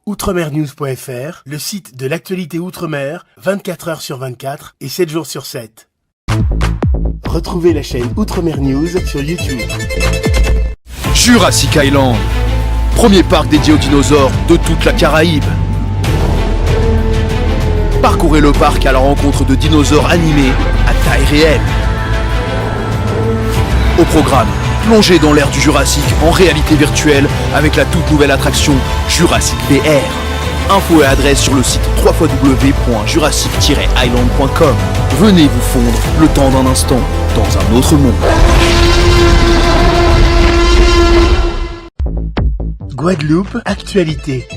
Outremernews.fr, le site de l'actualité Outre-mer, 24 heures sur 24 et 7 jours sur 7. Retrouvez la chaîne Outremer News sur YouTube. Jurassic Island, premier parc dédié aux dinosaures de toute la Caraïbe. Parcourez le parc à la rencontre de dinosaures animés à taille réelle. Au programme, plongez dans l'ère du Jurassique en réalité virtuelle avec la toute nouvelle attraction Jurassic VR. Infos et adresse sur le site www.jurassic-island.com. Venez vous fondre le temps d'un instant dans un autre monde. Guadeloupe, actualité.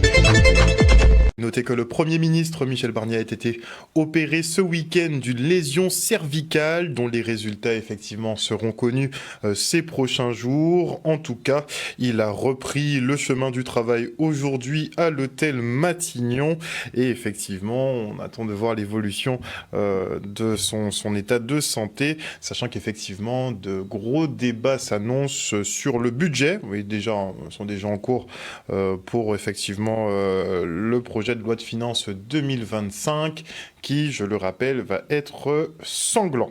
Notez que le Premier ministre Michel Barnier a été opéré ce week-end d'une lésion cervicale dont les résultats effectivement seront connus ces prochains jours. En tout cas, il a repris le chemin du travail aujourd'hui à l'hôtel Matignon et effectivement, on attend de voir l'évolution de son état de santé, sachant qu'effectivement, de gros débats s'annoncent sur le budget. Oui, sont déjà en cours pour effectivement le projet de loi de finances 2025 qui, je le rappelle, va être sanglant.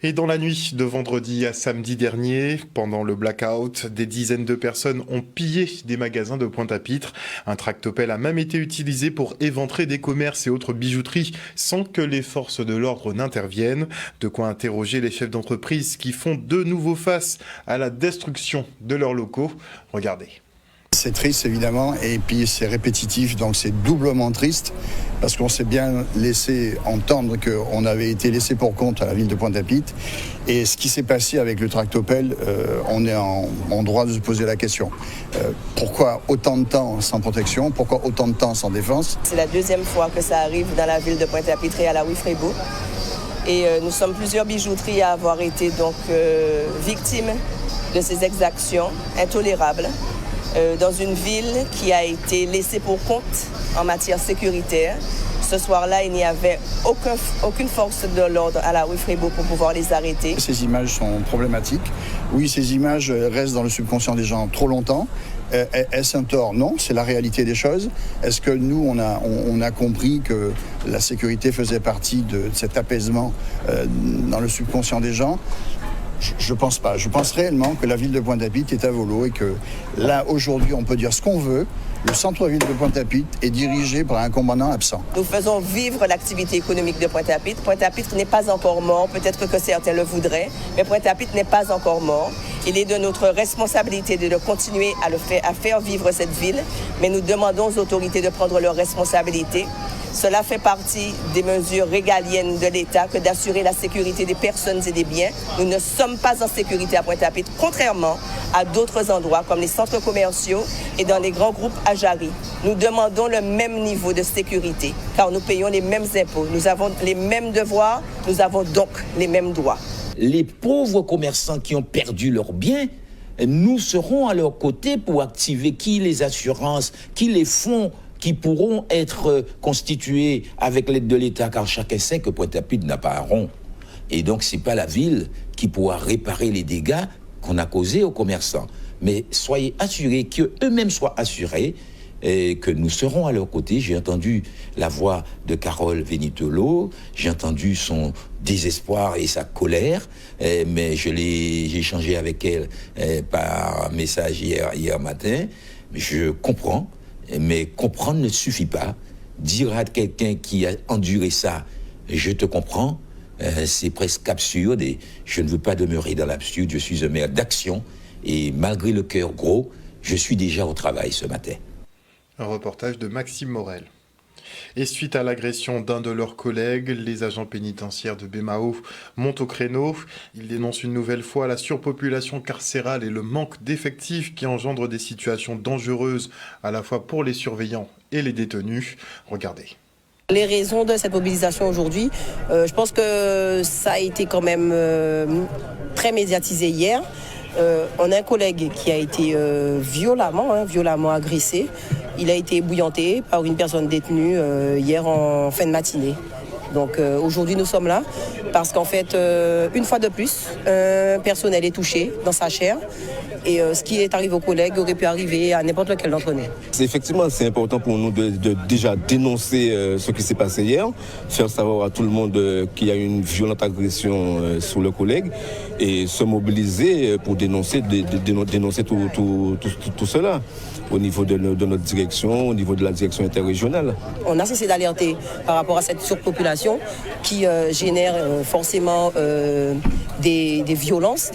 Et dans la nuit de vendredi à samedi dernier, pendant le blackout, des dizaines de personnes ont pillé des magasins de Pointe-à-Pitre. Un tractopelle a même été utilisé pour éventrer des commerces et autres bijouteries sans que les forces de l'ordre n'interviennent. De quoi interroger les chefs d'entreprise qui font de nouveau face à la destruction de leurs locaux. Regardez. C'est triste évidemment et puis c'est répétitif, donc c'est doublement triste parce qu'on s'est bien laissé entendre qu'on avait été laissé pour compte à la ville de Pointe-à-Pitre et ce qui s'est passé avec le tractopelle, on est en droit de se poser la question. Pourquoi autant de temps sans protection? Pourquoi autant de temps sans défense? C'est la deuxième fois que ça arrive dans la ville de Pointe-à-Pitre et à la Wifrebo. Et nous sommes plusieurs bijouteries à avoir été donc victimes de ces exactions intolérables. Dans une ville qui a été laissée pour compte en matière sécuritaire. Ce soir-là, il n'y avait aucune force de l'ordre à la Wifrebo pour pouvoir les arrêter. Ces images sont problématiques. Oui, ces images restent dans le subconscient des gens trop longtemps. Est-ce un tort? Non, c'est la réalité des choses. Est-ce que nous, on a compris que la sécurité faisait partie de cet apaisement dans le subconscient des gens? Je pense pas. Je pense réellement que la ville de Pointe-à-Pitre est à volo et que là, aujourd'hui, on peut dire ce qu'on veut. Le centre-ville de Pointe-à-Pitre est dirigé par un commandant absent. Nous faisons vivre l'activité économique de Pointe-à-Pitre. Pointe-à-Pitre n'est pas encore mort. Peut-être que certains le voudraient, mais Pointe-à-Pitre n'est pas encore mort. Il est de notre responsabilité de continuer à faire vivre cette ville, mais nous demandons aux autorités de prendre leurs responsabilités. Cela fait partie des mesures régaliennes de l'État que d'assurer la sécurité des personnes et des biens. Nous ne sommes pas en sécurité à Pointe-à-Pitre, contrairement à d'autres endroits comme les centres commerciaux et dans les grands groupes Ajari. Nous demandons le même niveau de sécurité car nous payons les mêmes impôts. Nous avons les mêmes devoirs, nous avons donc les mêmes droits. Les pauvres commerçants qui ont perdu leurs biens, nous serons à leur côté pour activer les assurances, les fonds qui pourront être constitués avec l'aide de l'État, car chacun sait que Pointe-à-Pitre n'a pas un rond. Et donc, ce n'est pas la ville qui pourra réparer les dégâts qu'on a causés aux commerçants. Mais soyez assurés qu'eux-mêmes soient assurés et que nous serons à leur côté. J'ai entendu la voix de Carole Vénitolo, j'ai entendu son désespoir et sa colère, mais j'ai échangé avec elle par message hier matin. Je comprends. Mais comprendre ne suffit pas. Dire à quelqu'un qui a enduré ça, je te comprends, c'est presque absurde et je ne veux pas demeurer dans l'absurde. Je suis un maire d'action et malgré le cœur gros, je suis déjà au travail ce matin. Un reportage de Maxime Morel. Et suite à l'agression d'un de leurs collègues, les agents pénitentiaires de Bémao montent au créneau. Ils dénoncent une nouvelle fois la surpopulation carcérale et le manque d'effectifs qui engendre des situations dangereuses à la fois pour les surveillants et les détenus. Regardez. Les raisons de cette mobilisation aujourd'hui, je pense que ça a été quand même très médiatisé hier. On a un collègue qui a été violemment agressé. Il a été ébouillanté par une personne détenue hier en fin de matinée. Donc aujourd'hui nous sommes là parce qu'en fait, une fois de plus, un personnel est touché dans sa chair Et ce qui est arrivé aux collègues aurait pu arriver à n'importe lequel d'entre nous. Effectivement, c'est important pour nous de déjà dénoncer ce qui s'est passé hier, faire savoir à tout le monde qu'il y a une violente agression sur le collègue et se mobiliser pour dénoncer tout cela au niveau de notre direction, au niveau de la direction interrégionale. On a cessé d'alerter par rapport à cette surpopulation qui génère forcément des violences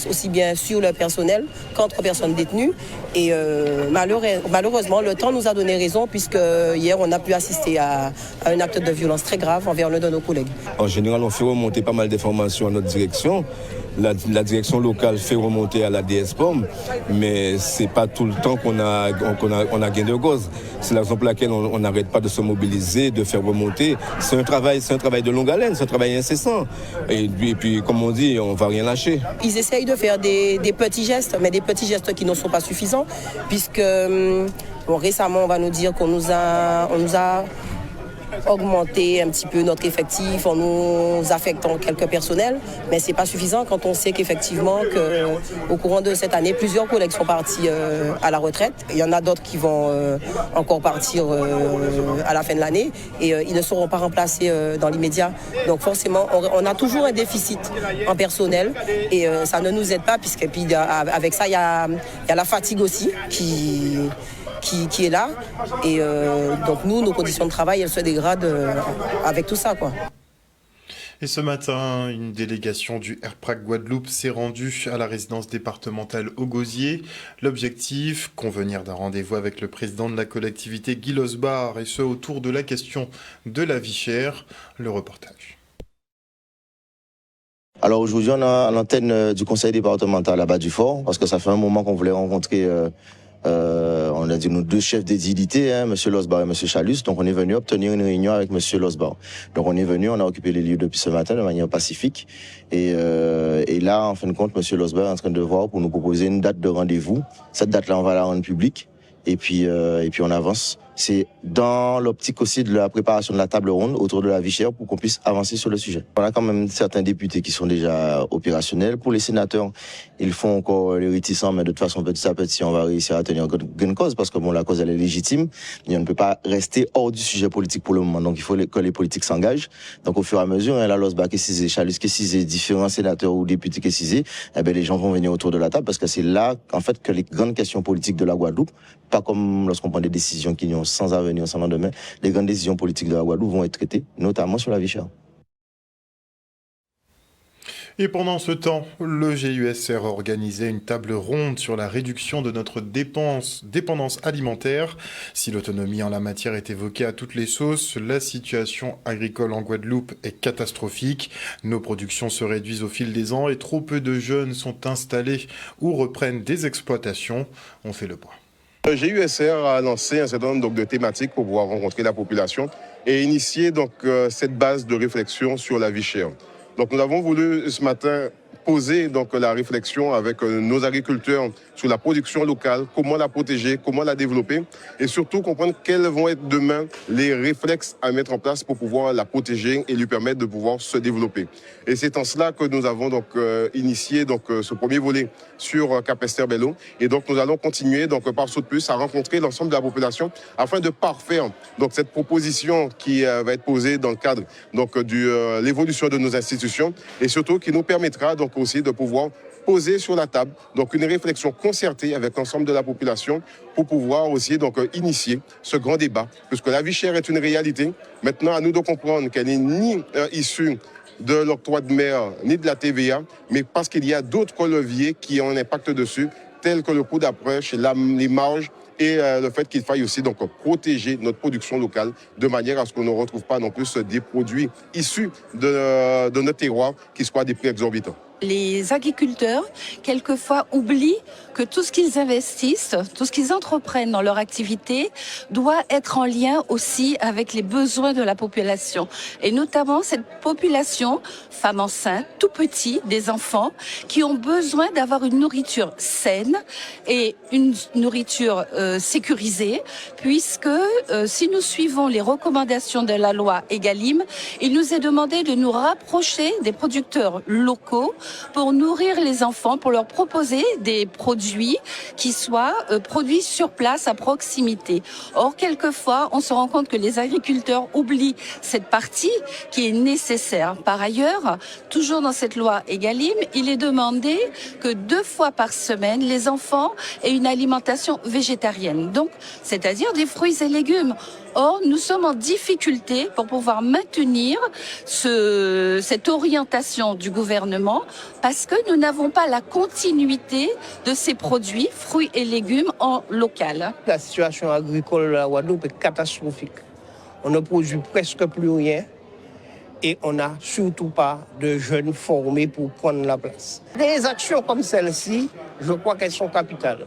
aussi bien sur le personnel qu'entre personnes détenues. Et malheureusement, le temps nous a donné raison puisque hier, on a pu assister à un acte de violence très grave envers l'un de nos collègues. En général, on fait remonter pas mal d'informations à notre direction. La direction locale fait remonter à la DSPOM, mais c'est pas tout le temps qu'on a gain de cause. C'est la raison pour laquelle on n'arrête pas de se mobiliser, de faire remonter. C'est un travail de longue haleine, c'est un travail incessant. Et puis, comme on dit, on va rien lâcher. Ils essayent de faire des petits gestes, mais des petits gestes qui ne sont pas suffisants, puisque récemment, on va nous dire qu'on nous a augmenter un petit peu notre effectif en nous affectant quelques personnels, mais c'est pas suffisant quand on sait qu'effectivement au courant de cette année, plusieurs collègues sont partis à la retraite. Il y en a d'autres qui vont encore partir à la fin de l'année et ils ne seront pas remplacés dans l'immédiat. Donc forcément, on a toujours un déficit en personnel et ça ne nous aide pas puisque puis avec ça, il y a la fatigue aussi qui est là. Et donc nous, nos conditions de travail, elles se dégradent avec tout ça, quoi. Et ce matin, une délégation du RPRAC Guadeloupe s'est rendue à la résidence départementale au Gosier. L'objectif, convenir d'un rendez-vous avec le président de la collectivité, Guy Losbar, et ce autour de la question de la vie chère. Le reportage. Alors aujourd'hui, on a l'antenne du conseil départemental à Bas-du-Fort, parce que ça fait un moment qu'on voulait rencontrer on a dit nos deux chefs d'édilité, M. Losbar et M. Chalus. Donc on est venu obtenir une réunion avec M. Losbar. Donc on est venu, on a occupé les lieux depuis ce matin de manière pacifique. Et là, en fin de compte, M. Losbar est en train de voir pour nous proposer une date de rendez-vous. Cette date-là, on va la rendre publique. Et puis on avance. C'est dans l'optique aussi de la préparation de la table ronde autour de la vie chère pour qu'on puisse avancer sur le sujet. On a quand même certains députés qui sont déjà opérationnels. Pour les sénateurs, ils font encore les réticents, mais de toute façon, petit à petit, on va réussir à tenir une cause parce que bon, la cause, elle est légitime. Mais on ne peut pas rester hors du sujet politique pour le moment. Donc, il faut que les politiques s'engagent. Donc, au fur et à mesure, là, Losbar, Kessizé, Chalus, Kessizé, différents sénateurs ou députés Kessizé, les gens vont venir autour de la table parce que c'est là, en fait, que les grandes questions politiques de la Guadeloupe, pas comme lorsqu'on prend des décisions qui n'ont sans avenir, sans lendemain, les grandes décisions politiques de la Guadeloupe vont être traitées, notamment sur la vie chère. Et pendant ce temps, le GUSR organisait une table ronde sur la réduction de notre dépendance alimentaire. Si l'autonomie en la matière est évoquée à toutes les sauces, la situation agricole en Guadeloupe est catastrophique. Nos productions se réduisent au fil des ans et trop peu de jeunes sont installés ou reprennent des exploitations. On fait le point. Le GUSR a lancé un certain nombre de thématiques pour pouvoir rencontrer la population et initier cette base de réflexion sur la vie chère. Donc nous avons voulu ce matin poser la réflexion avec nos agriculteurs sur la production locale, comment la protéger, comment la développer et surtout comprendre quels vont être demain les réflexes à mettre en place pour pouvoir la protéger et lui permettre de pouvoir se développer. Et c'est en cela que nous avons initié ce premier volet sur Capesterre-Belle-Eau et donc nous allons continuer par saut de puce à rencontrer l'ensemble de la population afin de parfaire cette proposition qui va être posée dans le cadre de l'évolution de nos institutions et surtout qui nous permettra aussi de pouvoir poser sur la table une réflexion concertée avec l'ensemble de la population pour pouvoir aussi initier ce grand débat puisque la vie chère est une réalité. Maintenant, à nous de comprendre qu'elle n'est ni issue de l'octroi de mer ni de la TVA, mais parce qu'il y a d'autres leviers qui ont un impact dessus, tels que le coût d'approche, les marges et le fait qu'il faille aussi protéger notre production locale de manière à ce qu'on ne retrouve pas non plus des produits issus de notre terroir qui soient à des prix exorbitants. Les agriculteurs, quelquefois, oublient que tout ce qu'ils investissent, tout ce qu'ils entreprennent dans leur activité doit être en lien aussi avec les besoins de la population. Et notamment cette population, femmes enceintes, tout petits, des enfants, qui ont besoin d'avoir une nourriture saine et une nourriture sécurisée, puisque si nous suivons les recommandations de la loi Egalim, il nous est demandé de nous rapprocher des producteurs locaux pour nourrir les enfants, pour leur proposer des produits qui soient produits sur place, à proximité. Or, quelquefois, on se rend compte que les agriculteurs oublient cette partie qui est nécessaire. Par ailleurs, toujours dans cette loi Egalim, il est demandé que 2 fois par semaine, les enfants aient une alimentation végétarienne. Donc, c'est-à-dire des fruits et légumes. Or, nous sommes en difficulté pour pouvoir maintenir cette orientation du gouvernement parce que nous n'avons pas la continuité de ces produits, fruits et légumes en local. La situation agricole de la Guadeloupe est catastrophique. On ne produit presque plus rien et on n'a surtout pas de jeunes formés pour prendre la place. Des actions comme celle-ci, je crois qu'elles sont capitales.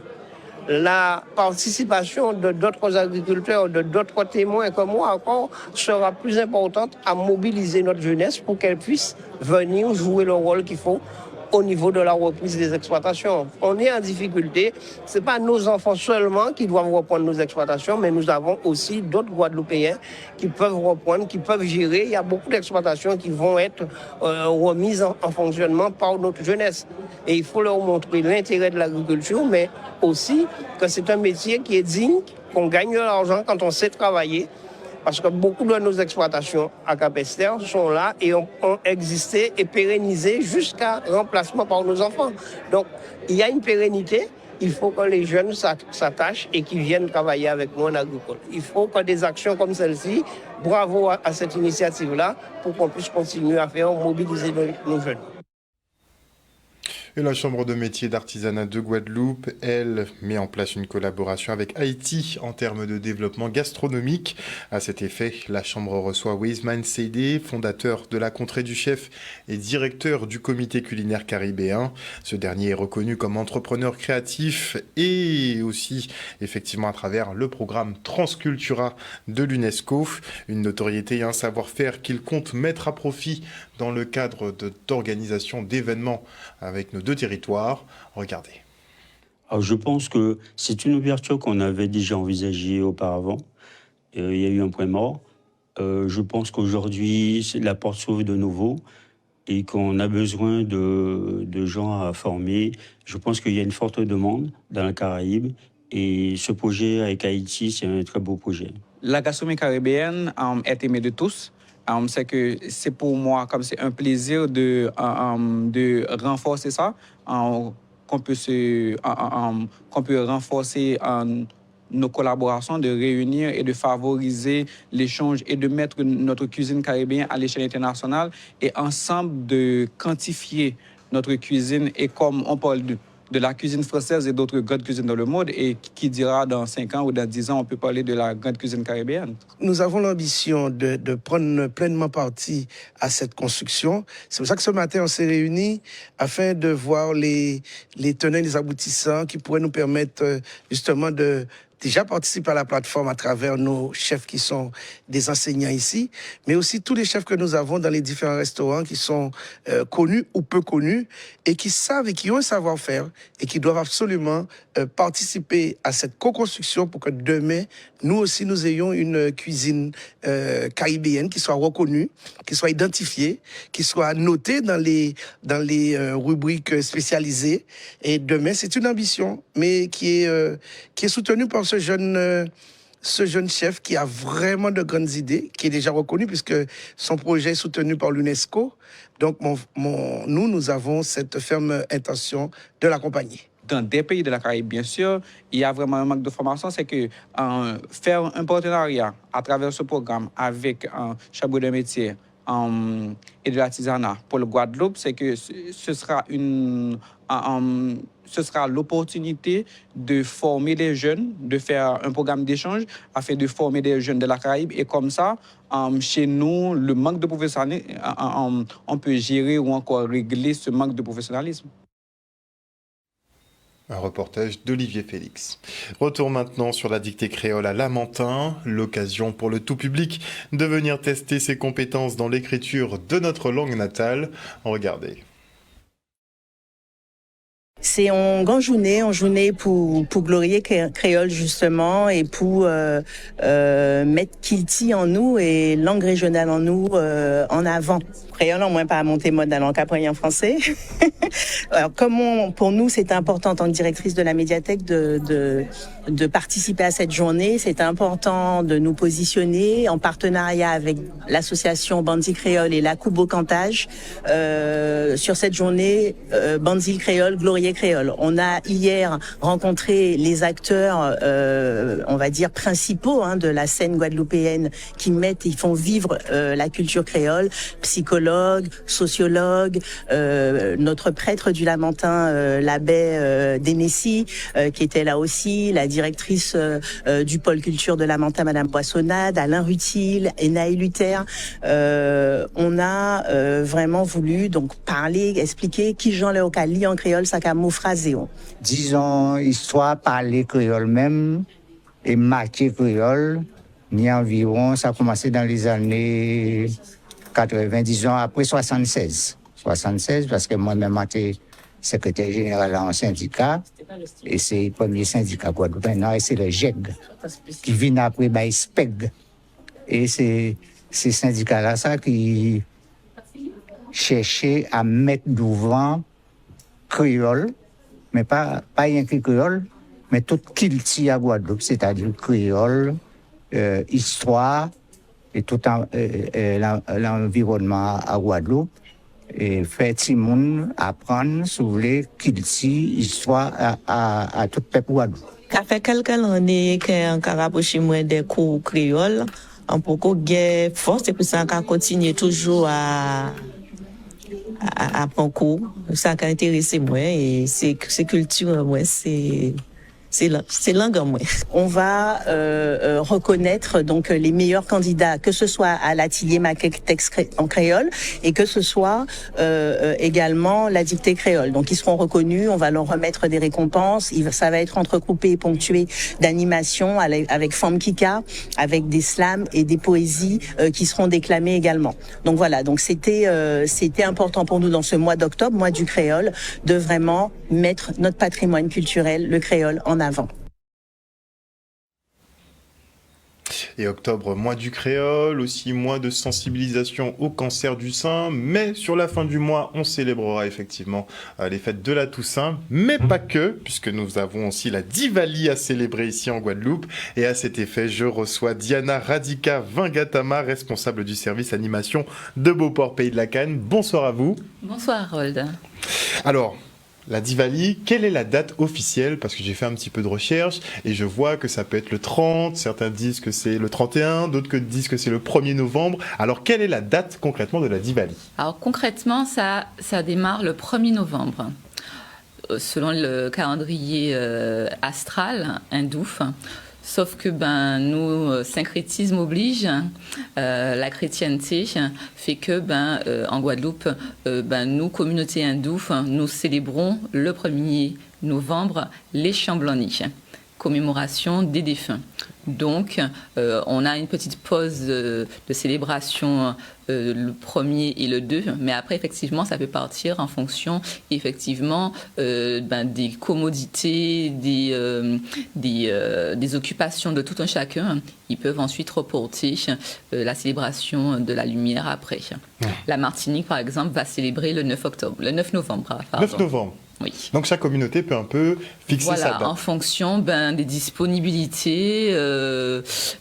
La participation de d'autres agriculteurs, de d'autres témoins comme moi encore, sera plus importante à mobiliser notre jeunesse pour qu'elle puisse venir jouer le rôle qu'il faut au niveau de la reprise des exploitations. On est en difficulté. Ce n'est pas nos enfants seulement qui doivent reprendre nos exploitations, mais nous avons aussi d'autres Guadeloupéens qui peuvent reprendre, qui peuvent gérer. Il y a beaucoup d'exploitations qui vont être remises en fonctionnement par notre jeunesse. Et il faut leur montrer l'intérêt de l'agriculture, mais aussi que c'est un métier qui est digne, qu'on gagne de l'argent quand on sait travailler. Parce que beaucoup de nos exploitations à Cap-Esther sont là et ont existé et pérennisé jusqu'à remplacement par nos enfants. Donc, il y a une pérennité. Il faut que les jeunes s'attachent et qu'ils viennent travailler avec nous en agricole. Il faut que des actions comme celle-ci, bravo à cette initiative-là, pour qu'on puisse continuer à faire mobiliser nos jeunes. Et la Chambre de métiers d'artisanat de Guadeloupe, elle, met en place une collaboration avec Haïti en termes de développement gastronomique. À cet effet, la Chambre reçoit Wiseman Seydé, fondateur de la Contrée du Chef et directeur du comité culinaire caribéen. Ce dernier est reconnu comme entrepreneur créatif et aussi, effectivement, à travers le programme Transcultura de l'UNESCO. Une notoriété et un savoir-faire qu'il compte mettre à profit dans le cadre d'organisation d'événements avec nos 2 territoires. Regardez. Alors je pense que c'est une ouverture qu'on avait déjà envisagée auparavant. Il y a eu un point mort. Je pense qu'aujourd'hui, la porte s'ouvre de nouveau et qu'on a besoin de gens à former. Je pense qu'il y a une forte demande dans la Caraïbe et ce projet avec Haïti, c'est un très beau projet. La gastronomie caribéenne est aimée de tous. C'est que c'est pour moi comme c'est un plaisir de renforcer ça, qu'on peut renforcer nos collaborations, de réunir et de favoriser l'échange et de mettre notre cuisine caribéenne à l'échelle internationale et ensemble de quantifier notre cuisine et comme on parle de la cuisine française et d'autres grandes cuisines dans le monde et qui dira dans 5 ans ou dans 10 ans, on peut parler de la grande cuisine caribéenne. Nous avons l'ambition de prendre pleinement parti à cette construction. C'est pour ça que ce matin, on s'est réunis afin de voir les tenants et les aboutissants qui pourraient nous permettre justement de déjà participer à la plateforme à travers nos chefs qui sont des enseignants ici, mais aussi tous les chefs que nous avons dans les différents restaurants qui sont connus ou peu connus et qui savent et qui ont un savoir-faire et qui doivent absolument participer à cette co-construction pour que demain, nous aussi, nous ayons une cuisine caribéenne qui soit reconnue, qui soit identifiée, qui soit notée dans les rubriques spécialisées. Et demain, c'est une ambition, mais qui est soutenue par ce jeune chef qui a vraiment de grandes idées, qui est déjà reconnu puisque son projet est soutenu par l'UNESCO. Donc, nous avons cette ferme intention de l'accompagner. Dans des pays de la Caraïbe, bien sûr, il y a vraiment un manque de formation. C'est que faire un partenariat à travers ce programme avec un Chambre de métier et de l'artisanat pour le Guadeloupe, c'est que ce sera l'opportunité de former des jeunes, de faire un programme d'échange afin de former des jeunes de la Caraïbe. Et comme ça, chez nous, le manque de professionnalisme, on peut gérer ou encore régler ce manque de professionnalisme. Un reportage d'Olivier Félix. Retour maintenant sur la dictée créole à Lamentin, l'occasion pour le tout public de venir tester ses compétences dans l'écriture de notre langue natale. Regardez. C'est une grande journée pour glorifier créole justement et pour mettre Kilti en nous et langue régionale en nous en avant. créole, en moins pas à monter mode dans le en français. Alors, pour nous, c'est important en tant que directrice de la médiathèque de participer à cette journée. C'est important de nous positionner en partenariat avec l'association Bandil Créole et la Coupe au Cantage sur cette journée Bandil Créole, Glorier Créole. On a hier rencontré les acteurs, on va dire principaux de la scène guadeloupéenne ils font vivre la culture créole, psychologues, sociologues, notre prêtre du Lamentin, l'abbé Démessi, qui était là aussi, la directrice du pôle culture de Lamentin, Madame Boissonnade, Alain Rutil, Enaï Luther. On a vraiment voulu donc parler, expliquer qui Jean Léocali en créole, ça qu'a mot phraséon. Disons, histoire parler créole même et marquer créole, ni environ, ça a commencé dans les années 80, disons après 76. 76, parce que moi-même, j'étais secrétaire général en syndicat, et c'est le premier syndicat guadeloupéen, et c'est le GEG, qui vient après, SPEG. Et c'est ces syndicats-là, ça, qui cherchaient à mettre devant créole, mais pas rien que créole, mais tout culture à Guadeloupe, c'est-à-dire créole, histoire, et tout l'environnement à Guadeloupe. Et faire tout le monde apprendre sur les cultures, histoire à tout le peuple Guadeloupe. Ça fait quelques années qu'on a rapproché moi des cours créoles. On peut qu'on force, et puis ça qu'on continue toujours à prendre cours. Ça qui a intéressé moi, et c'est culture, moi, c'est langue en moi. On va reconnaître donc les meilleurs candidats, que ce soit à l'atelier maquette texte en créole et que ce soit également la dictée créole. Donc ils seront reconnus, on va leur remettre des récompenses. Ça va être entrecoupé et ponctué d'animations avec Femme Kika, avec des slams et des poésies qui seront déclamées également. Donc voilà, donc c'était important pour nous dans ce mois d'octobre, mois du créole, de vraiment mettre notre patrimoine culturel, le créole, en avant. Et octobre, mois du créole, aussi mois de sensibilisation au cancer du sein, mais sur la fin du mois, on célébrera effectivement les fêtes de la Toussaint, mais pas que, puisque nous avons aussi la Diwali à célébrer ici en Guadeloupe, et à cet effet, je reçois Diana Radika Vingatama, responsable du service animation de Beauport Pays de la Canne. Bonsoir à vous. Bonsoir Harold. Alors, la Diwali, quelle est la date officielle? Parce que j'ai fait un petit peu de recherche et je vois que ça peut être le 30, certains disent que c'est le 31, d'autres disent que c'est le 1er novembre. Alors, quelle est la date concrètement de la Diwali? Alors, concrètement, ça démarre le 1er novembre, selon le calendrier astral hindou. Sauf que nous, syncrétisme oblige, la chrétienté fait que en Guadeloupe, nous, communauté hindoue, nous célébrons le 1er novembre les Chamblani, commémoration des défunts. Donc, on a une petite pause de célébration le 1er et le 2, mais après, effectivement, ça peut partir en fonction, effectivement, des commodités, des occupations de tout un chacun. Ils peuvent ensuite reporter la célébration de la lumière après. La Martinique, par exemple, va célébrer le 9 novembre. Pardon. 9 novembre. Oui. Donc chaque communauté peut un peu fixer sa date. En fonction des disponibilités,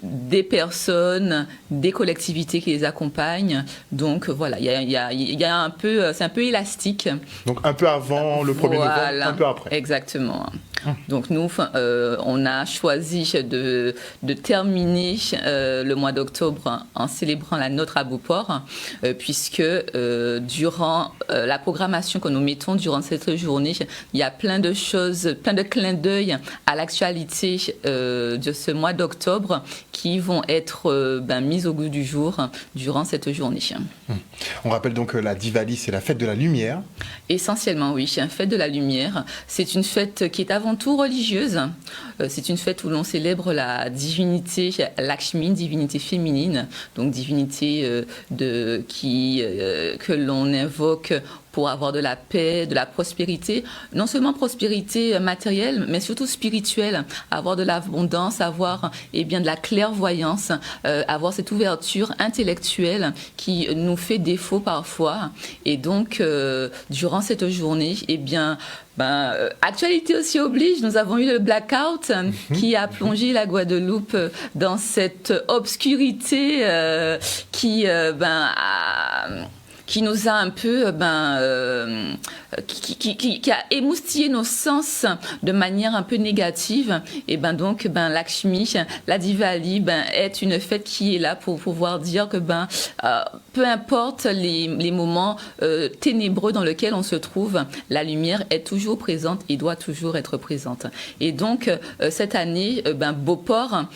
des personnes, des collectivités qui les accompagnent. Donc voilà, il y a un peu, c'est un peu élastique. Donc un peu avant le 1er novembre, un peu après. Exactement. Donc nous, on a choisi de terminer le mois d'octobre en célébrant la nôtre à Beauport, puisque durant la programmation que nous mettons durant cette journée, il y a plein de choses, plein de clins d'œil à l'actualité de ce mois d'octobre qui vont être mises au goût du jour durant cette journée. On rappelle donc que la Diwali, c'est la fête de la lumière. Essentiellement, oui, c'est une fête de la lumière. C'est une fête qui est avant tout religieuse. C'est une fête où l'on célèbre la divinité Lakshmi, divinité féminine, donc divinité que l'on invoque pour avoir de la paix, de la prospérité, non seulement prospérité matérielle, mais surtout spirituelle, avoir de l'abondance, avoir de la clairvoyance, avoir cette ouverture intellectuelle qui nous fait défaut parfois. Et donc, durant cette journée, actualité aussi oblige, nous avons eu le blackout qui a plongé la Guadeloupe dans cette obscurité qui nous a un peu, qui a émoustillé nos sens de manière un peu négative. Et donc, Lakshmi, la Diwali, est une fête qui est là pour pouvoir dire que, peu importe les moments ténébreux dans lesquels on se trouve, la lumière est toujours présente et doit toujours être présente. Et donc, cette année, Beauport,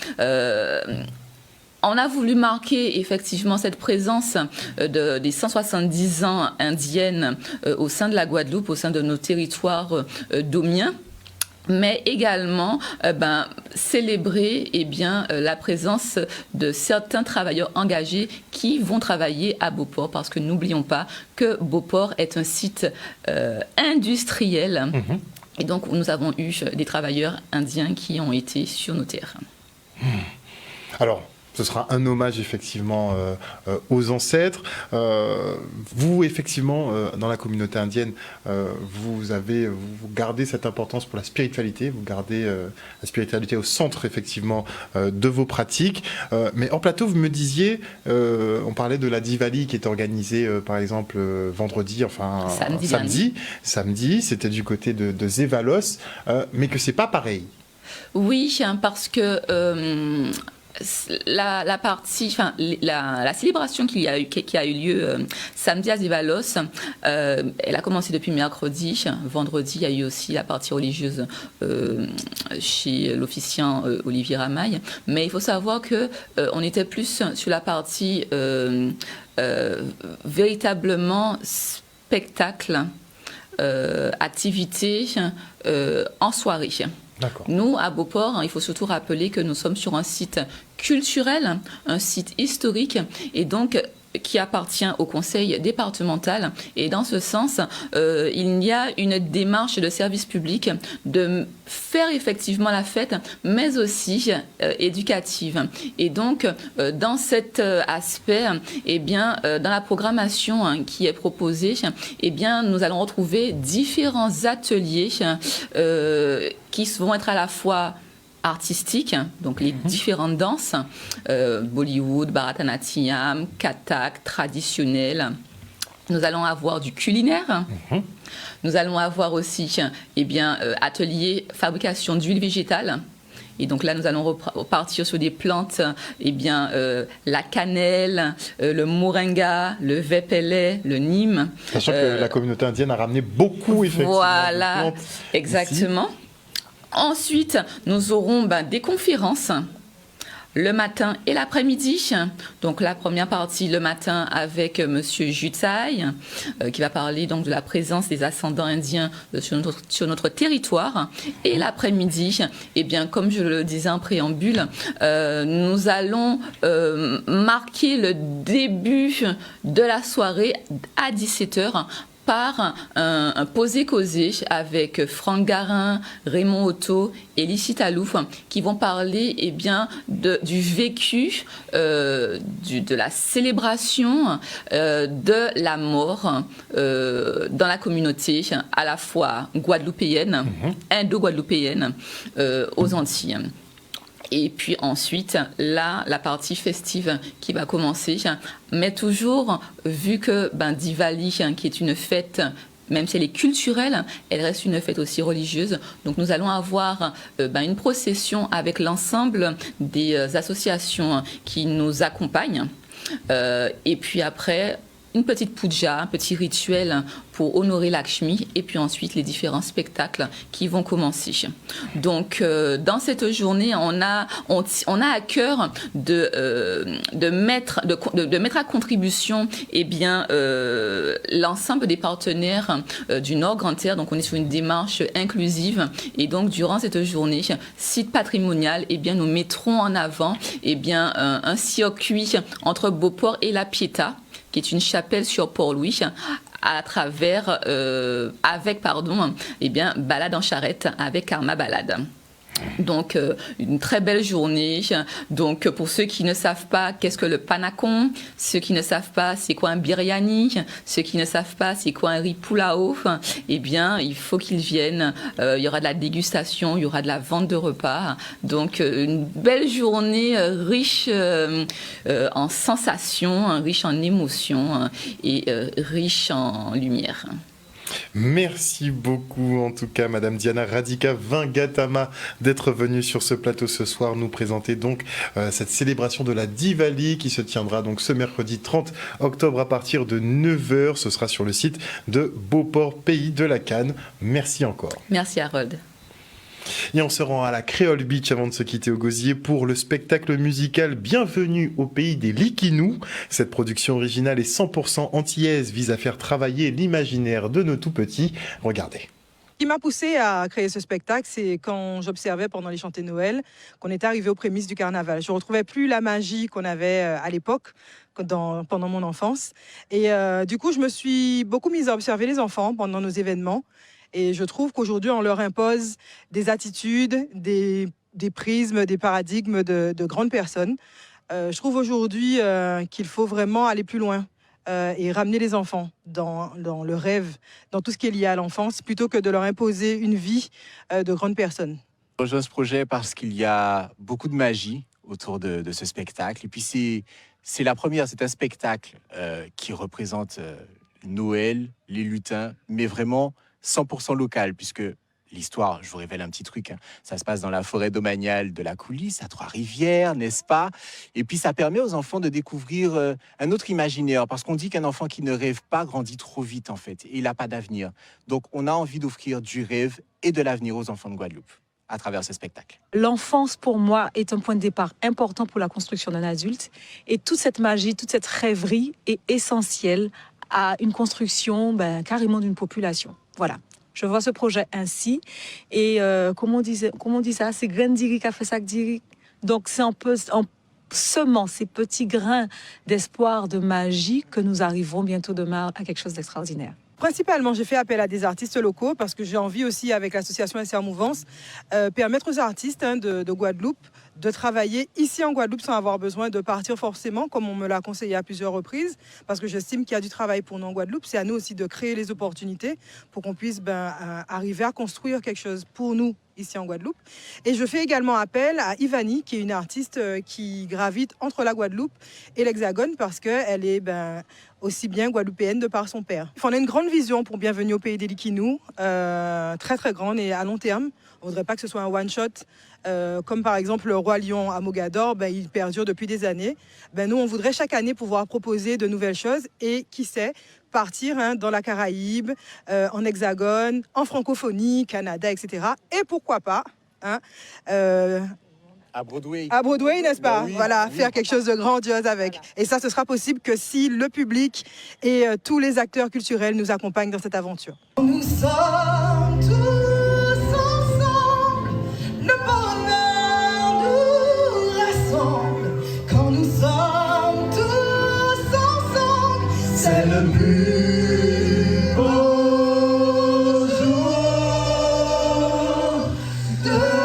on a voulu marquer effectivement cette présence des 170 ans indiennes au sein de la Guadeloupe, au sein de nos territoires domiens, mais également célébrer la présence de certains travailleurs engagés qui vont travailler à Beauport, parce que n'oublions pas que Beauport est un site industriel. Et donc nous avons eu des travailleurs indiens qui ont été sur nos terres. Alors, ce sera un hommage effectivement aux ancêtres. Vous, effectivement, dans la communauté indienne, vous gardez cette importance pour la spiritualité. Vous gardez la spiritualité au centre, effectivement, de vos pratiques. Mais en plateau, vous me disiez, on parlait de la Diwali qui est organisée, par exemple, vendredi, enfin samedi. C'était du côté de Zevallos, mais que c'est pas pareil. Oui, parce que la célébration qui a eu lieu samedi à Zevallos, elle a commencé depuis mercredi. Vendredi, il y a eu aussi la partie religieuse chez l'officiant Olivier Ramaille. Mais il faut savoir que on était plus sur la partie véritablement spectacle, activité en soirée. Nous, à Beauport, il faut surtout rappeler que nous sommes sur un site culturel, un site historique, et donc qui appartient au conseil départemental. Et dans ce sens, il y a une démarche de service public de faire effectivement la fête, mais aussi éducative. Et donc, dans cet aspect, dans la programmation qui est proposée, nous allons retrouver différents ateliers qui vont être à la fois artistiques, donc les différentes danses, Bollywood, Bharatanatyam, Kathak, traditionnel. Nous allons avoir du culinaire. Nous allons avoir aussi atelier fabrication d'huile végétale. Et donc là, nous allons repartir sur des plantes, la cannelle, le moringa, le vépélé, le nîmes. Sachant que la communauté indienne a ramené beaucoup, effectivement, de plantes. Exactement. Ici. Ensuite, nous aurons des conférences le matin et l'après-midi. Donc la première partie le matin avec Monsieur Jutsai, qui va parler donc de la présence des ascendants indiens sur notre territoire. Et l'après-midi, comme je le disais en préambule, nous allons marquer le début de la soirée à 17h par un posé-causé avec Franck Garin, Raymond Otto et Lissi Talouf, qui vont parler du vécu, de la célébration de la mort dans la communauté à la fois guadeloupéenne, indo-guadeloupéenne aux Antilles. Et puis ensuite, là, la partie festive qui va commencer. Mais toujours, vu que Diwali, qui est une fête, même si elle est culturelle, elle reste une fête aussi religieuse. Donc nous allons avoir une procession avec l'ensemble des associations qui nous accompagnent. Et puis après, une petite puja, un petit rituel pour honorer Lakshmi, et puis ensuite les différents spectacles qui vont commencer. Donc, dans cette journée, on a à cœur de mettre à contribution l'ensemble des partenaires du Nord Grande Terre. Donc, on est sur une démarche inclusive, et donc durant cette journée, site patrimonial, nous mettrons en avant un circuit entre Beauport et La Pietà, qui est une chapelle sur Port-Louis, à travers, balade en charrette avec Karma Balade. Donc, une très belle journée. Donc, pour ceux qui ne savent pas qu'est-ce que le panakon, ceux qui ne savent pas c'est quoi un biryani, ceux qui ne savent pas c'est quoi un riz pulao, eh bien, il faut qu'ils viennent. Il y aura de la dégustation, il y aura de la vente de repas. Donc, une belle journée riche en sensations, riche en émotions et riche en lumière. Merci beaucoup en tout cas Madame Diana Radika Vingatama d'être venue sur ce plateau ce soir nous présenter donc cette célébration de la Diwali qui se tiendra donc ce mercredi 30 octobre à partir de 9h. Ce sera sur le site de Beauport, pays de la Canne. Merci encore. Merci Harold. Et on se rend à la Créole Beach avant de se quitter au Gosier pour le spectacle musical Bienvenue au pays des Likinous. Cette production originale et 100% antillaise vise à faire travailler l'imaginaire de nos tout-petits. Regardez. Ce qui m'a poussé à créer ce spectacle, c'est quand j'observais pendant les chants de Noël qu'on était arrivé aux prémices du carnaval. Je ne retrouvais plus la magie qu'on avait à l'époque, pendant mon enfance. Et du coup, je me suis beaucoup mise à observer les enfants pendant nos événements. Et je trouve qu'aujourd'hui, on leur impose des attitudes, des prismes, des paradigmes de grandes personnes. Je trouve aujourd'hui qu'il faut vraiment aller plus loin et ramener les enfants dans le rêve, dans tout ce qui est lié à l'enfance, plutôt que de leur imposer une vie de grandes personnes. Je rejoins ce projet parce qu'il y a beaucoup de magie autour de ce spectacle. Et puis c'est la première, c'est un spectacle qui représente Noël, les lutins, mais vraiment 100% local, puisque l'histoire, je vous révèle un petit truc, ça se passe dans la forêt domaniale de la Coulisse, à Trois-Rivières, n'est-ce pas? Et puis ça permet aux enfants de découvrir un autre imaginaire, parce qu'on dit qu'un enfant qui ne rêve pas grandit trop vite, en fait, et il n'a pas d'avenir. Donc on a envie d'offrir du rêve et de l'avenir aux enfants de Guadeloupe à travers ce spectacle. L'enfance, pour moi, est un point de départ important pour la construction d'un adulte, et toute cette magie, toute cette rêverie est essentielle à une construction carrément d'une population. Voilà, je vois ce projet ainsi. Et comment on dit ça? C'est grain d'iri qui a fait ça d'iri. Donc c'est un peu en semant ces petits grains d'espoir, de magie, que nous arriverons bientôt demain à quelque chose d'extraordinaire. Principalement, j'ai fait appel à des artistes locaux parce que j'ai envie aussi, avec l'association SR Mouvance, permettre aux artistes de Guadeloupe de travailler ici en Guadeloupe sans avoir besoin de partir forcément, comme on me l'a conseillé à plusieurs reprises, parce que j'estime qu'il y a du travail pour nous en Guadeloupe. C'est à nous aussi de créer les opportunités pour qu'on puisse arriver à construire quelque chose pour nous ici en Guadeloupe. Et je fais également appel à Ivani, qui est une artiste qui gravite entre la Guadeloupe et l'Hexagone, parce qu'elle est aussi bien guadeloupéenne de par son père. On a une grande vision pour Bienvenue au pays des Likinous, très très grande et à long terme. On ne voudrait pas que ce soit un one-shot, comme par exemple le Roi Lion à Mogador, il perdure depuis des années. Nous, on voudrait chaque année pouvoir proposer de nouvelles choses et, qui sait, partir dans la Caraïbe, en Hexagone, en francophonie, Canada, etc. Et pourquoi pas à Broadway. À Broadway, n'est-ce pas? Oui, voilà, oui, faire quelque chose de grandiose avec. Et ça, ce sera possible que si le public et tous les acteurs culturels nous accompagnent dans cette aventure. Nous sommes tous ensemble, le bonheur nous rassemble. Quand nous sommes tous ensemble, c'est le plus beau jour de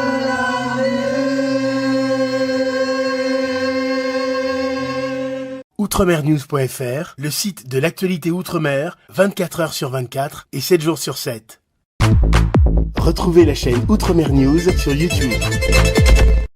Outremernews.fr, le site de l'actualité Outre-mer, 24h sur 24 et 7 jours sur 7. Retrouvez la chaîne Outremer News sur YouTube.